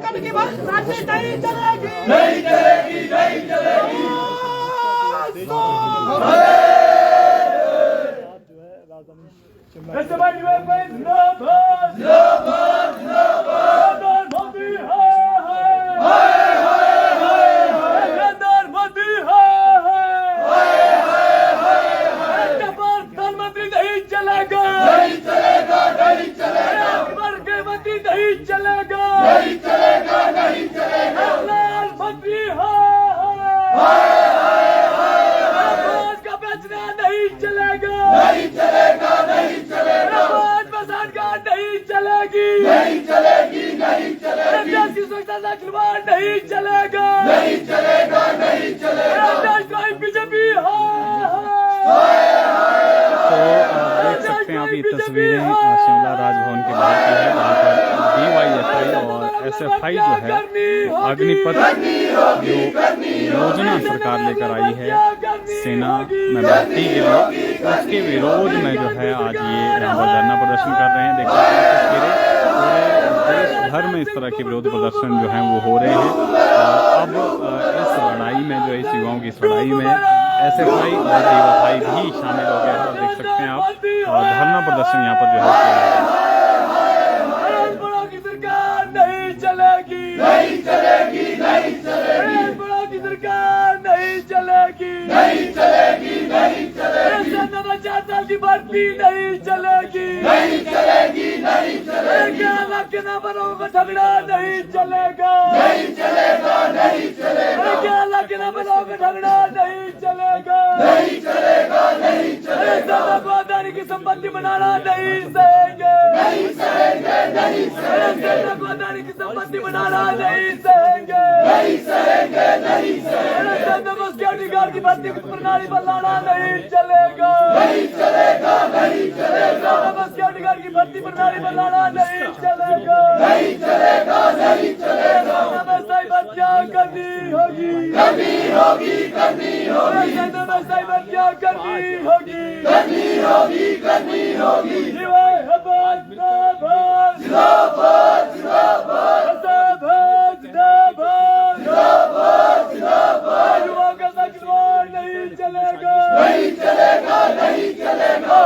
की बात नहीं चलेगी, नहीं चलेगी, नहीं चलेगी। जिंदाबाद, जिंदाबाद, जिंदाबाद। मोदी है, हाय हाय हाय हाय। नरेंद्र मोदी है, हाय हाय हाय। प्रधानमंत्री नहीं चलेगा, नहीं चलेगा, नहीं चलेगा। मुख्यमंत्री नहीं चलेगा, नहीं चलेगा, नहीं चलेगा। प्रधानमंत्री है, हाय हाय हाय। का बेचना नहीं चलेगा, नहीं चलेगा, नहीं चलेगा। नहीं चलेगी, नहीं चलेगी, नहीं चलेगी। देश की सुरक्षा का खिलवाड़ नहीं चलेगा, नहीं चलेगा, नहीं चलेगा। बीजेपी तो देख सकते हैं आप ये तस्वीरें शिमला राजभवन के बाहर की है, जहाँ पर DYFI और SFI जो है अग्निपथ जो योजना सरकार लेकर आई है सेना में भर्ती के लिए, उसके विरोध में जो है आज ये यहाँ पर धरना प्रदर्शन कर रहे हैं। देख सकते हैं तस्वीरें, पूरे देश भर में इस तरह के विरोध प्रदर्शन जो हैं वो हो रहे हैं। और अब इस लड़ाई में जो इस युवाओं की इस लड़ाई में SFI और DYFI भी शामिल हो गए हैं। और देख सकते हैं आप धरना प्रदर्शन यहाँ पर जो है किया है। नहीं चलेगी, नहीं चलेगी, नहीं चलेगी। की सरकार नहीं चलेगी, नहीं चलेगी, नहीं चलेगी। 4 साल की भर्ती नहीं चलेगी, नहीं चलेगी, नहीं चलेगी। 11 लाख के नंबरों का झगड़ा नहीं चलेगा, नहीं चलेगा, नहीं चलेगा। 11 लाख के नंबरों का झगड़ा नहीं चलेगा, नहीं चलेगा, नहीं चलेगा। वफादारी की संपत्ति बनाना नहीं सहेंगे, नहीं सहेंगे, नहीं सहेंगे। वफादारी की संपत्ति बनाना नहीं सहेंगे, नहीं सहेंगे, नहीं सहेंगे। सिक्योरिटी गार्ड की भर्ती प्रणाली बनाना नहीं चलेगा, नहीं चलेगा, नहीं चलेगा। सिक्योरिटी गार्ड की भर्ती प्रणाली बनाना नहीं चलेगा, नहीं चलेगा, नहीं चलेगा। क्या करनी होगी, करनी होगी, करनी होगी। क्या करनी होगी, करनी होगी, करनी होगी। जिंदाबाद, जिंदाबाद, जिंदाबाद, जिंदाबाद, जिंदाबाद, जिंदाबाद। युवाओं का खिलवाड़ नहीं चलेगा, नहीं चलेगा, नहीं चलेगा।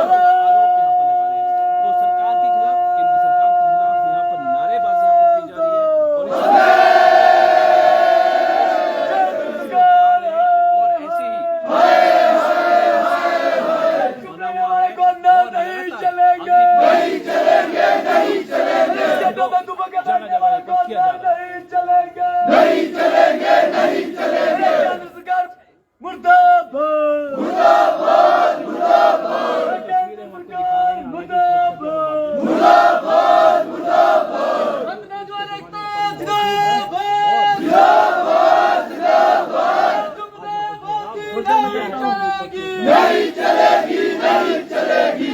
नहीं चलेगी, नहीं चलेगी।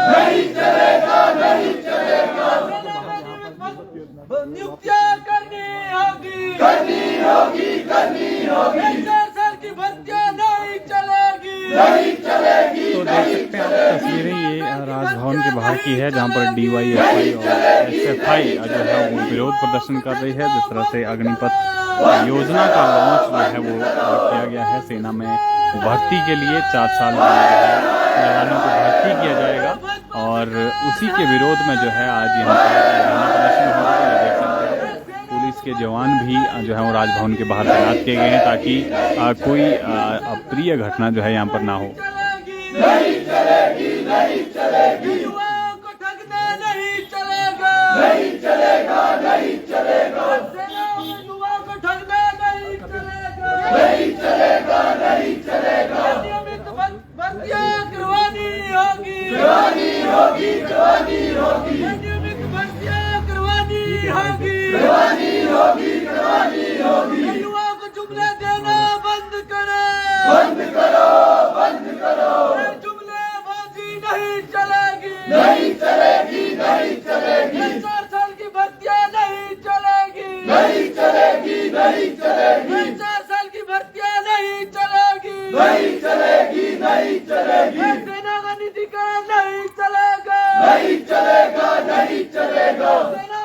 नहीं चलेगा, नहीं चलेगा। नियुक्तियां करनी होगी, करनी होगी, करनी होगी। 4 साल की भर्तियां नहीं चलेगी, नहीं चलेगी। तो देख सकते हैं आप तस्वीरें ये राजभवन के बाहर की है, जहाँ पर DYFI और SFI जो है वो विरोध प्रदर्शन कर रही है। जिस तरह से अग्निपथ योजना का लॉन्च जो है वो किया गया है, सेना में भर्ती के लिए 4 साल के लिए जवानों को भर्ती किया जाएगा, और उसी के विरोध में जो है आज यहाँ पर धरना प्रदर्शन हो रहा है। देख सकते हैं पुलिस के जवान भी जो है वो राजभवन के बाहर तैनात किए गए हैं, ताकि कोई अप्रिय घटना जो है यहाँ पर ना हो। नहीं चलेगी, नहीं चलेगी। युवाओं को ठगना नहीं चलेगा, नहीं चलेगा, नहीं चलेगा। युवाओं को ठगना नहीं चलेगा, नहीं चलेगा, नहीं चलेगा। नियमित भर्तियां करवानी होगी, करवानी होगी, करवानी होगी। नियमित भर्तियां करवानी होगी, करवानी होगी, करवानी होगी। युवाओं को जुमले देना बंद करो, बंद करो, बंद करो। जुमलेबाजी नहीं चलेगी, नहीं चलेगी, नहीं चलेगी। 4 साल की भर्तियां नहीं चलेगी, नहीं चलेगी, नहीं चलेगी। 4 साल की भर्तियां नहीं चलेगी, नहीं चलेगी, नहीं चलेगी। सेना का निजीकरण नहीं चलेगा, नहीं चलेगा, नहीं चलेगा। सेना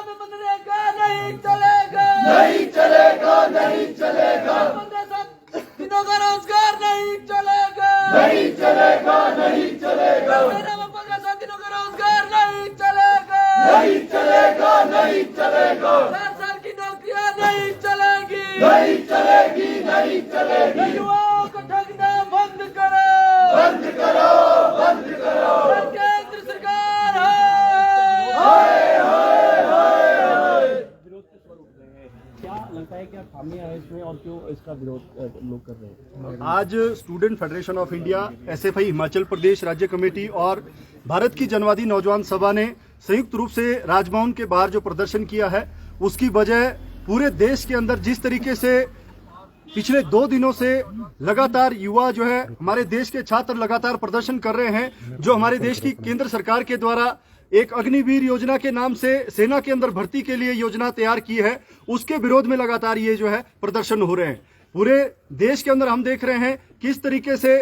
चलेगा। 4 साल की नौकरियां नहीं चलेगी, नहीं चलेगी, नहीं चलेगी। युवाओं को ठगना बंद करो, बंद करो, बंद करो। केंद्र सरकार हाय हाय हाय। विरोध के स्वर उठ रहे हैं, क्या लगता है क्या खामियां है इसमें और क्यों इसका विरोध लोग कर रहे हैं? आज student federation of India, SFI Himachal Pradesh राज्य कमेटी और भारत की जनवादी नौजवान सभा ने संयुक्त रूप से राजभवन के बाहर जो प्रदर्शन किया है, उसकी वजह पूरे देश के अंदर जिस तरीके से पिछले 2 दिनों से लगातार युवा जो है, हमारे देश के छात्र लगातार प्रदर्शन कर रहे हैं, जो हमारे देश की केंद्र सरकार के द्वारा एक अग्निवीर योजना के नाम से सेना के अंदर भर्ती के लिए योजना तैयार की है, उसके विरोध में लगातार ये जो है प्रदर्शन हो रहे हैं। पूरे देश के अंदर हम देख रहे हैं किस तरीके से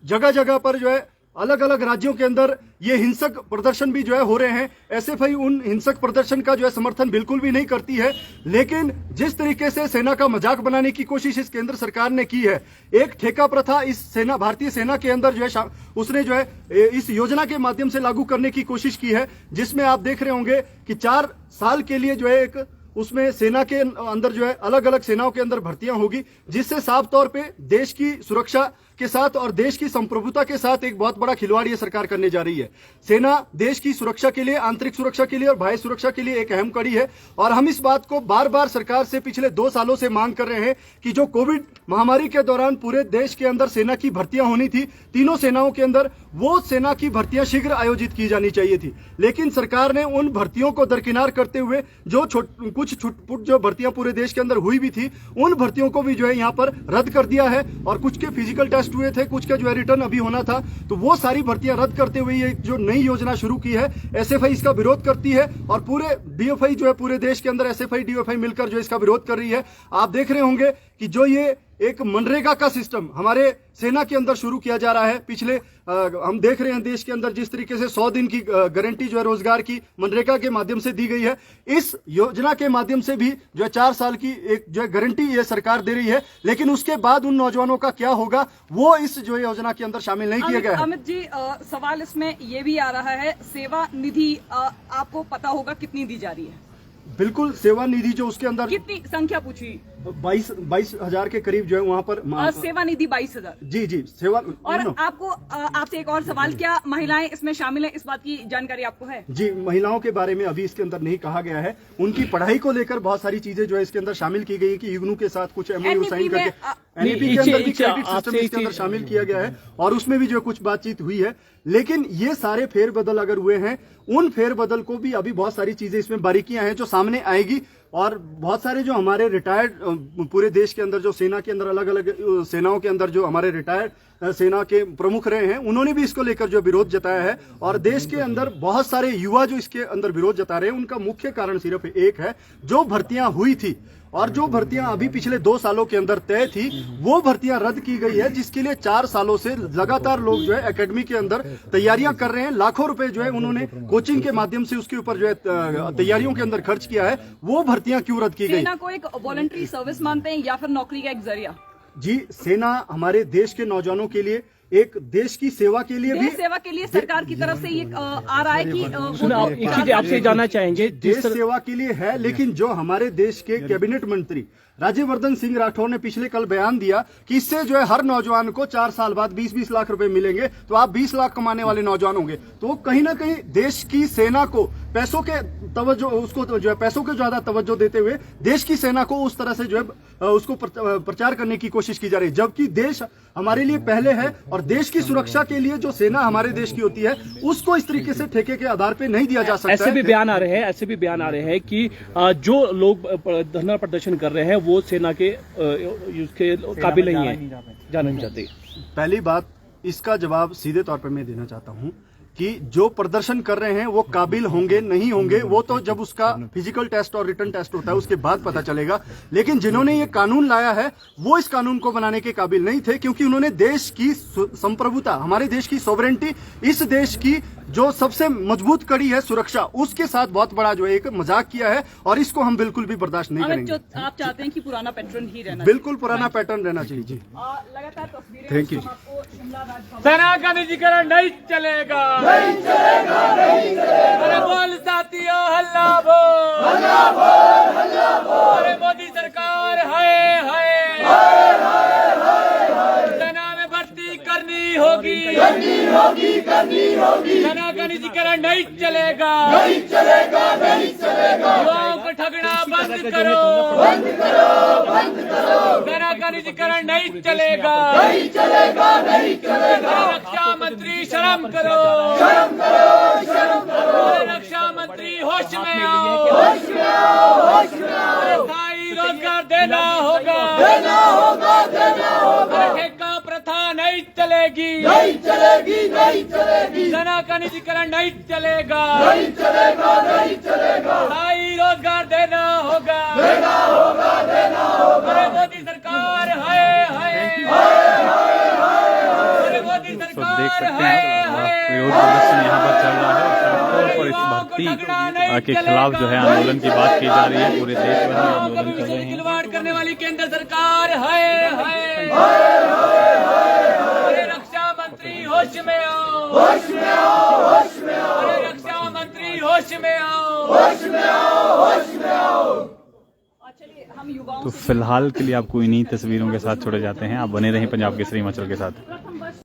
जगह जगह पर जो है अलग अलग राज्यों के अंदर ये हिंसक प्रदर्शन भी जो है हो रहे हैं। एसएफआई उन हिंसक प्रदर्शन का जो है समर्थन बिल्कुल भी नहीं करती है, लेकिन जिस तरीके से सेना का मजाक बनाने की कोशिश इस केंद्र सरकार ने की है, एक ठेका प्रथा इस सेना, भारतीय सेना के अंदर जो है उसने जो है इस योजना के माध्यम से लागू करने की कोशिश की है, जिसमें आप देख रहे होंगे कि 4 साल के लिए जो है एक उसमें सेना के अंदर जो है अलग अलग सेनाओं के अंदर भर्तियां होगी, जिससे साफ तौर पे देश की सुरक्षा के साथ और देश की संप्रभुता के साथ एक बहुत बड़ा खिलवाड़ ये सरकार करने जा रही है। सेना देश की सुरक्षा के लिए, आंतरिक सुरक्षा के लिए और बाह्य सुरक्षा के लिए एक अहम कड़ी है, और हम इस बात को बार बार सरकार से पिछले 2 सालों से मांग कर रहे हैं कि जो कोविड महामारी के दौरान पूरे देश के अंदर सेना की भर्तियां होनी थी, तीनों सेनाओं के अंदर, वो सेना की भर्तियां शीघ्र आयोजित की जानी चाहिए थी, लेकिन सरकार ने उन भर्तियों को दरकिनार करते हुए जो कुछ छुटपुट जो भर्तियां पूरे देश के अंदर हुई भी थी, उन भर्तियों को भी जो है यहाँ पर रद्द कर दिया है, और कुछ के फिजिकल टेस्ट हुए थे, कुछ का जो है रिटर्न अभी होना था, तो वो सारी भर्तियां रद्द करते हुए ये जो नई योजना शुरू की है, एसएफआई इसका विरोध करती है, और पूरे डीएफआई जो है पूरे देश के अंदर एसएफआई डीएफआई मिलकर जो इसका विरोध कर रही है। आप देख रहे होंगे कि जो ये एक मनरेगा का सिस्टम हमारे सेना के अंदर शुरू किया जा रहा है, पिछले हम देख रहे हैं देश के अंदर जिस तरीके से 100 दिन की गारंटी जो है रोजगार की मनरेगा के माध्यम से दी गई है, इस योजना के माध्यम से भी जो है 4 साल की एक जो है गारंटी ये सरकार दे रही है, लेकिन उसके बाद उन नौजवानों का क्या होगा वो इस जो है योजना के अंदर शामिल नहीं किया गया है। अमित जी, सवाल इसमें ये भी आ रहा है, सेवा निधि आपको पता होगा कितनी दी जा रही है? बिल्कुल, सेवा निधि जो उसके अंदर कितनी संख्या पूछी? 22,000 के करीब जो है वहाँ पर सेवा निधि 22,000। जी जी, सेवा। और आपको आपसे एक और सवाल, क्या महिलाएं इसमें शामिल हैं, इस बात की जानकारी आपको है? जी, महिलाओं के बारे में अभी इसके अंदर नहीं कहा गया है, उनकी पढ़ाई को लेकर बहुत सारी चीजें जो है इसके अंदर शामिल की गई है कि इग्नू के साथ कुछ एमओयू साइन करके एनईपी के अंदर भी क्रेडिट सिस्टम इसके अंदर शामिल किया गया है, और उसमें भी जो कुछ बातचीत हुई है, लेकिन ये सारे फेरबदल अगर हुए हैं, उन फेरबदल को भी अभी बहुत सारी चीजें इसमें बारीकियां हैं जो सामने आएगी, और बहुत सारे जो हमारे रिटायर्ड पूरे देश के अंदर जो सेना के अंदर अलग अलग सेनाओं के अंदर जो हमारे रिटायर्ड सेना के प्रमुख रहे हैं, उन्होंने भी इसको लेकर जो विरोध जताया है, और देश के अंदर बहुत सारे युवा जो इसके अंदर विरोध जता रहे हैं, उनका मुख्य कारण सिर्फ एक है, जो भर्तियां हुई थी और जो भर्तियां अभी पिछले 2 सालों के अंदर तय थी, वो भर्तियां रद्द की गई है, जिसके लिए 4 सालों से लगातार लोग जो है एकेडमी के अंदर तैयारियां कर रहे हैं। लाखों रुपए जो है उन्होंने कोचिंग के माध्यम से उसके ऊपर जो है तैयारियों के अंदर खर्च किया है, वो भर्तियां क्यों रद्द की गई? सेना को एक वॉलंटरी सर्विस मानते हैं या फिर नौकरी का एक जरिया? जी, सेना हमारे देश के नौजवानों के लिए, एक देश की सेवा के लिए भी, सेवा के लिए सरकार की तरफ से ये आ रहा है कि एक चीज आपसे जानना चाहेंगे, देश सेवा के लिए है, लेकिन जो हमारे देश के कैबिनेट मंत्री राज्यवर्धन सिंह राठौर ने पिछले कल बयान दिया कि इससे जो है हर नौजवान को 4 साल बाद 20-20 लाख रुपए मिलेंगे, तो आप 20 लाख कमाने वाले नौजवान होंगे, तो कहीं ना कहीं देश की सेना को पैसों के तवज्जो, उसको जो है पैसों के ज्यादा तवज्जो देते हुए देश की सेना को उस तरह से जो है उसको प्रचार करने की कोशिश की जा रही है, जबकि देश हमारे लिए पहले है, और देश की सुरक्षा के लिए जो सेना हमारे देश की होती है, उसको इस तरीके से ठेके के आधार पर नहीं दिया जा सकता। ऐसे भी बयान आ रहे हैं कि जो लोग धरना प्रदर्शन कर रहे हैं वो सेना के उसके काबिल नहीं है, जाना नहीं चाहते। पहली बात, इसका जवाब सीधे तौर पर मैं देना चाहता हूं कि जो प्रदर्शन कर रहे हैं वो काबिल होंगे नहीं होंगे, वो तो जब उसका फिजिकल टेस्ट और रिटन टेस्ट होता है उसके बाद पता चलेगा, लेकिन जिन्होंने ये कानून लाया है वो इस कानून को बनाने के काबिल नहीं थे, क्योंकि उन्होंने देश की संप्रभुता, हमारे देश की सॉवरेंटी, इस देश की जो सबसे मजबूत कड़ी है सुरक्षा, उसके साथ बहुत बड़ा जो है एक मजाक किया है, और इसको हम बिल्कुल भी बर्दाश्त नहीं करेंगे। आप चाहते हैं कि पुराना पैटर्न ही रहना? बिल्कुल पुराना पैटर्न रहना चाहिए जी। लगातार तस्वीरें, थैंक यू। सेना का निजीकरण नहीं चलेगा, नहीं चलेगा, नहीं चलेगा। अरे बोल साथियों, हल्ला बोल, हल्ला बोल। सेना का निजीकरण नहीं चलेगा, नहीं चलेगा, नहीं चलेगा। युवाओं को ठगना बंद करो, बंद करो, बंद करो। सेना का निजीकरण नहीं चलेगा, नहीं चलेगा, नहीं चलेगा। रक्षा मंत्री शर्म करो, शर्म करो, शर्म करो। रक्षा मंत्री होश में आओ, होश में आओ, होश में आओ। स्थायी रोजगार देना होगा, देना होगा, देना होगा। ठेका प्रथा नहीं चलेगी, नहीं चलेगी, नहीं चलेगी। सेना का निजीकरण नहीं चलेगा, नहीं चलेगा, नहीं चलेगा। स्थायी रोजगार देना होगा, देना होगा, देना होगा। अरे मोदी सरकार हाय हाय, अरे मोदी तो देख सरकार सकते हाय हैं हाय। विरोध प्रदर्शन यहाँ पर चल रहा है और साफ तौर पर इस भर्ती के खिलाफ जो है आंदोलन की बात की जा रही है। पूरे देश में आंदोलन कर रहे हैं। खिलवाड़ करने वाली केंद्र सरकार है, अरे रक्षा मंत्री होश में आओ, होश में आओ, होश में आओ। अरे रक्षा मंत्री होश में आओ, होश में आओ, होश में आओ। चलिए हम युवाओं तो फिलहाल के लिए आपको इन्हीं तस्वीरों के साथ छोड़े जाते हैं। आप बने रहें पंजाब केसरी हिमाचल के साथ।